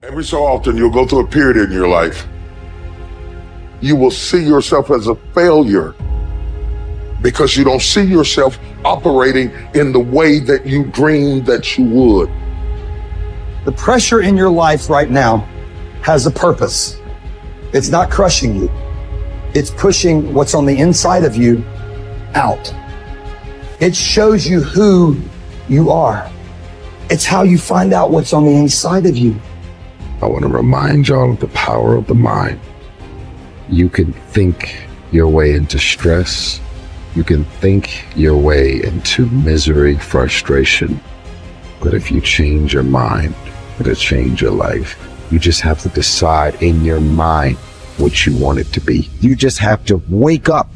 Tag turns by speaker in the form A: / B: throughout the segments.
A: Every so often, you'll go through a period in your life. You will see yourself as a failure because you don't see yourself operating in the way that you dreamed that you would.
B: The pressure in your life right now has a purpose. It's not crushing you. It's pushing what's on the inside of you out. It shows you who you are. It's how you find out what's on the inside of you.
C: I want to remind y'all of the power of the mind. You can think your way into stress. You can think your way into misery, frustration. But if you change your mind, it'll change your life. You just have to decide in your mind what you want it to be. You just have to wake up.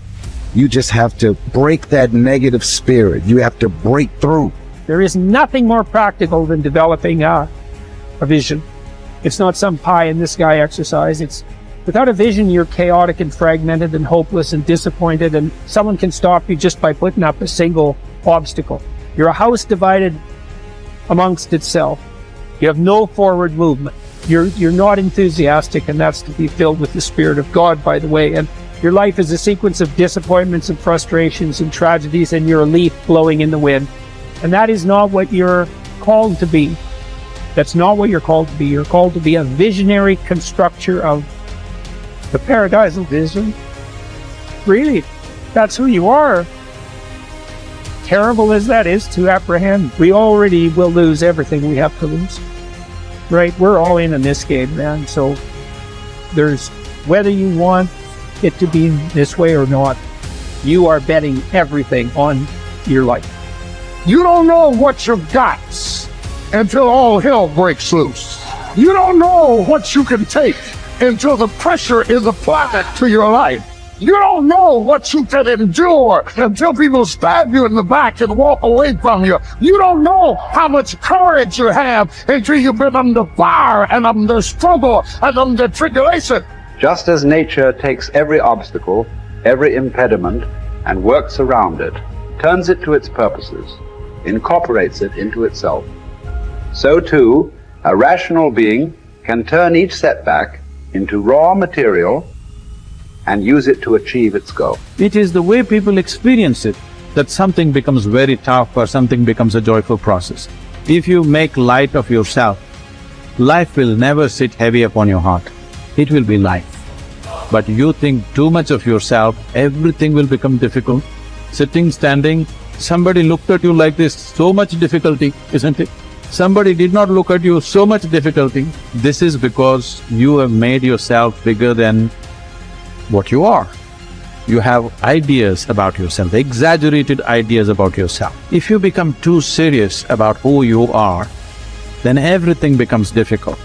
C: You just have to break that negative spirit. You have to break through.
D: There is nothing more practical than developing a vision. It's not some pie in the sky exercise. It's without a vision, you're chaotic and fragmented and hopeless and disappointed, and someone can stop you just by putting up a single obstacle. You're a house divided amongst itself. You have no forward movement. You're not enthusiastic, and that's to be filled with the Spirit of God, by the way. And your life is a sequence of disappointments and frustrations and tragedies, and you're a leaf blowing in the wind. And that is not what you're called to be. That's not what you're called to be. You're called to be a visionary constructor of the paradisal vision. Really, that's who you are. Terrible as that is to apprehend, we already will lose everything we have to lose. Right? We're all in this game, man. So there's, whether you want it to be this way or not, you are betting everything on your life.
E: You don't know what you've got until all hell breaks loose. You don't know what you can take until the pressure is applied to your life. You don't know what you can endure until people stab you in the back and walk away from you. You don't know how much courage you have until you've been under fire and under struggle and under tribulation.
F: Just as nature takes every obstacle, every impediment, and works around it, turns it to its purposes, incorporates it into itself, so too, a rational being can turn each setback into raw material and use it to achieve its goal.
G: It is the way people experience it that something becomes very tough or something becomes a joyful process. If you make light of yourself, life will never sit heavy upon your heart. It will be light. But you think too much of yourself, everything will become difficult. Sitting, standing, somebody looked at you like this, so much difficulty, isn't it? Somebody did not look at you, so much difficulty. This is because you have made yourself bigger than what you are. You have ideas about yourself, exaggerated ideas about yourself. If you become too serious about who you are, then everything becomes difficult.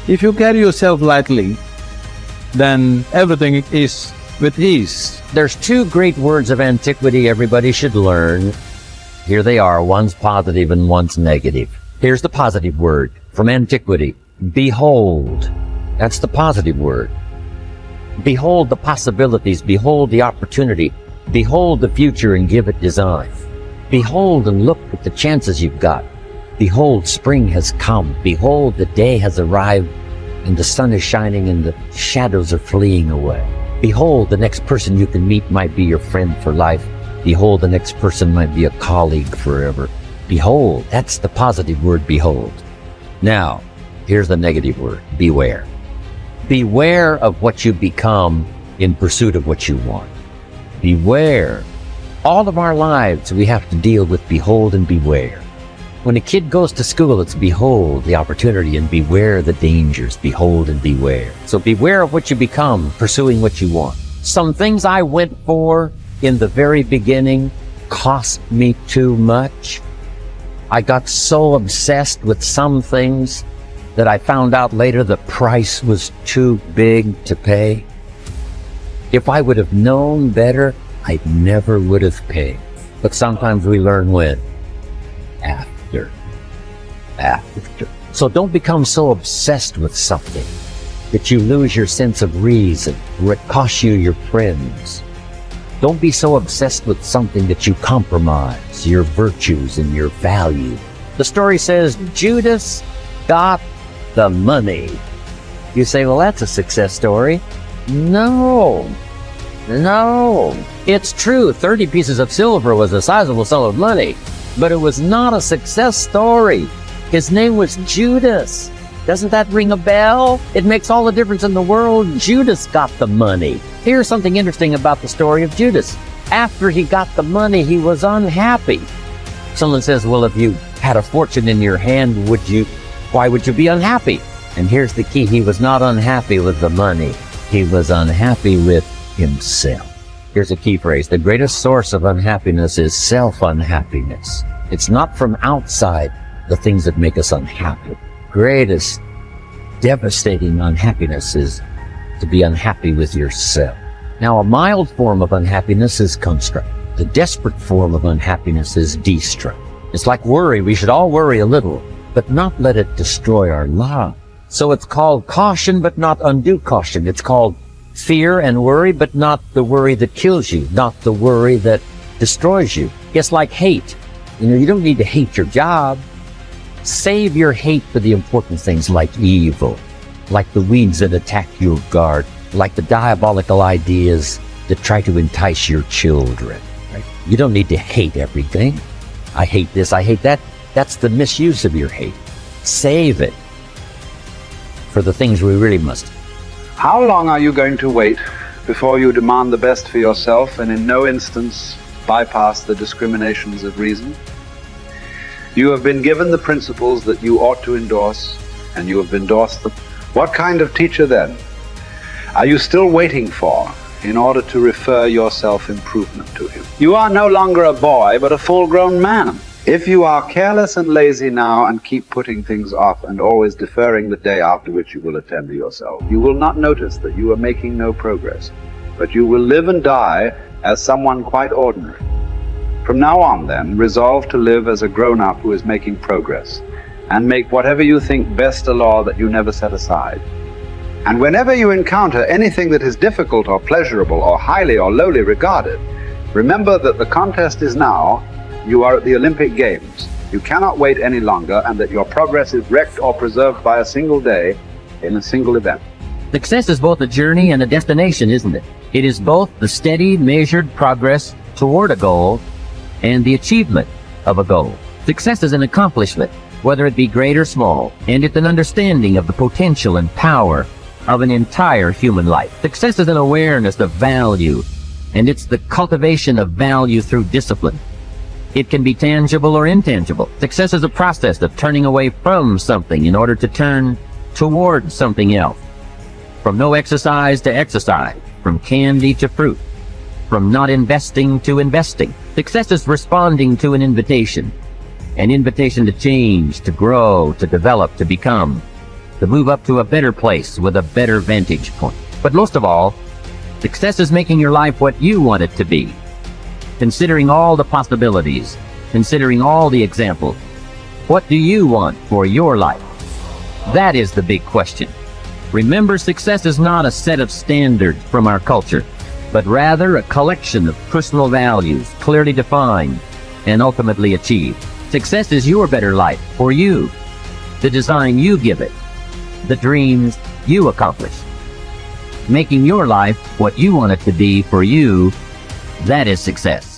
G: If you carry yourself lightly, then everything is with ease.
H: There's two great words of antiquity everybody should learn. Here they are, one's positive and one's negative. Here's the positive word from antiquity. Behold. That's the positive word. Behold the possibilities, behold the opportunity, behold the future and give it design. Behold and look at the chances you've got. Behold, spring has come. Behold, the day has arrived and the sun is shining and the shadows are fleeing away. Behold, the next person you can meet might be your friend for life. Behold, the next person might be a colleague forever. Behold, that's the positive word, behold. Now, here's the negative word, beware. Beware of what you become in pursuit of what you want. Beware. All of our lives we have to deal with behold and beware. When a kid goes to school, it's behold the opportunity and beware the dangers, behold and beware. So beware of what you become, pursuing what you want. Some things I went for in the very beginning cost me too much. I got so obsessed with some things that I found out later the price was too big to pay. If I would have known better, I never would have paid. But sometimes we learn when? After. So don't become so obsessed with something that you lose your sense of reason or it costs you your friends. Don't be so obsessed with something that you compromise your virtues and your value. The story says Judas got the money. You say, well, that's a success story. No. It's true, 30 pieces of silver was a sizable sum of money, but it was not a success story. His name was Judas. Doesn't that ring a bell? It makes all the difference in the world. Judas got the money. Here's something interesting about the story of Judas. After he got the money, he was unhappy. Someone says, well, if you had a fortune in your hand, why would you be unhappy? And here's the key. He was not unhappy with the money. He was unhappy with himself. Here's a key phrase. The greatest source of unhappiness is self-unhappiness. It's not from outside the things that make us unhappy. Greatest devastating unhappiness is to be unhappy with yourself. Now, a mild form of unhappiness is construct. The desperate form of unhappiness is destruct. It's like worry. We should all worry a little, but not let it destroy our lives. So it's called caution, but not undue caution. It's called fear and worry, but not the worry that kills you, not the worry that destroys you. It's like hate. You don't need to hate your job. Save your hate for the important things like evil, like the weeds that attack your garden, like the diabolical ideas that try to entice your children. Right? You don't need to hate everything. I hate this, I hate that. That's the misuse of your hate. Save it for the things we really must.
F: How long are you going to wait before you demand the best for yourself and in no instance bypass the discriminations of reason? You have been given the principles that you ought to endorse, and you have endorsed them. What kind of teacher then are you still waiting for in order to refer your self-improvement to him? You are no longer a boy, but a full-grown man. If you are careless and lazy now and keep putting things off and always deferring the day after which you will attend to yourself, you will not notice that you are making no progress, but you will live and die as someone quite ordinary. From now on, then, resolve to live as a grown-up who is making progress, and make whatever you think best a law that you never set aside. And whenever you encounter anything that is difficult or pleasurable or highly or lowly regarded, remember that the contest is now. You are at the Olympic Games. You cannot wait any longer, and that your progress is wrecked or preserved by a single day in a single event.
H: Success is both a journey and a destination, isn't it? It is both the steady, measured progress toward a goal and the achievement of a goal. Success is an accomplishment, whether it be great or small, and it's an understanding of the potential and power of an entire human life. Success is an awareness of value, and it's the cultivation of value through discipline. It can be tangible or intangible. Success is a process of turning away from something in order to turn toward something else. From no exercise to exercise, from candy to fruit, from not investing to investing. Success is responding to an invitation to change, to grow, to develop, to become, to move up to a better place with a better vantage point. But most of all, success is making your life what you want it to be. Considering all the possibilities, considering all the examples, what do you want for your life? That is the big question. Remember, success is not a set of standards from our culture, but rather a collection of personal values, clearly defined and ultimately achieved. Success is your better life for you, the design you give it, the dreams you accomplish. Making your life what you want it to be for you, that is success.